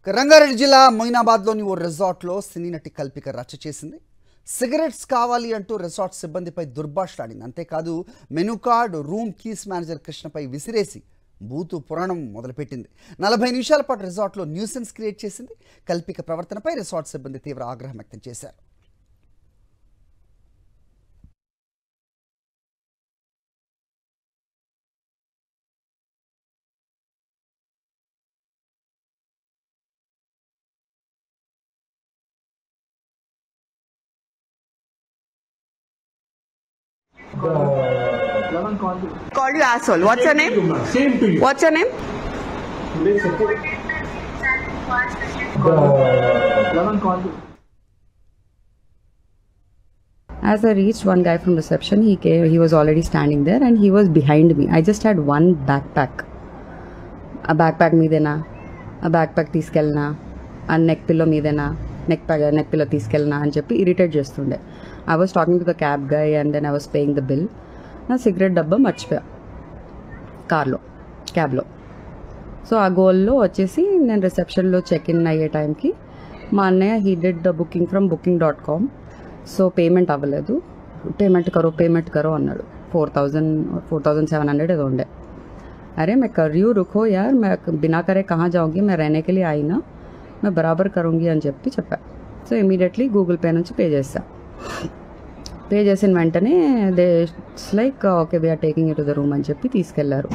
రంగారెడ్డి జిల్లా మొయినాబాద్లోని ఓ రిసార్ట్లో సినీ నటి కల్పిక రచ్చ చేసింది. సిగరెట్స్ కావాలి అంటూ రిసార్ట్ సిబ్బందిపై దుర్భాషలాడింది. అంతేకాదు menu card, room keys manager కృష్ణపై విసిరేసి బూతు పురాణం మొదలుపెట్టింది. 40 నిమిషాల పాటు రిసార్ట్లో న్యూసెన్స్ క్రియేట్ చేసింది. కల్పిక ప్రవర్తనపై రిసార్ట్ సిబ్బంది తీవ్ర ఆగ్రహం వ్యక్తం చేశారు. Called you asshole. What's your name? Same to you. What's your name? As I reached one guy from reception, he came. He was already standing there, and he was behind me. I just had one backpack. A backpack మీదేనా, a backpack తీసుకెళ్ళనా, a neck pillow మీదేనా, neck pillow తీసుకెళ్ళనా అని చెప్పి irritate చేస్తుండే. I was talking to the cab guy and then I was paying the bill. నా cigarette డబ్బా మర్చిపోయా కార్లో, క్యాబ్లో. So ఆ గోల్లో వచ్చేసి నేను రిసెప్షన్లో చెక్ ఇన్ అయ్యే టైంకి మా అన్నయ్య he did booking from booking.com. So payment అవ్వలేదు. పేమెంట్ కరో అన్నాడు. 4,700 ఏదో ఉండే. अरे मैं कर रही हूँ, रुको यार, मैं बिना करे कहाँ जाऊँगी, मैं रहने के लिए आई ना, मैं बराबर करूँगी అని చెప్పా. సో ఇమీడియట్లీ గూగుల్ పే నుంచి పే చేసా. పే చేసిన వెంటనే they like okay we're taking you to the room అని చెప్పి తీసుకెళ్లారు.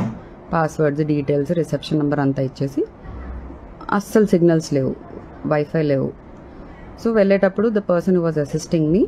పాస్వర్డ్స్, డీటెయిల్స్, రిసెప్షన్ నెంబర్ అంతా ఇచ్చేసి, అస్సలు సిగ్నల్స్ లేవు, వైఫై లేవు. సో వెళ్ళేటప్పుడు the person who was assisting me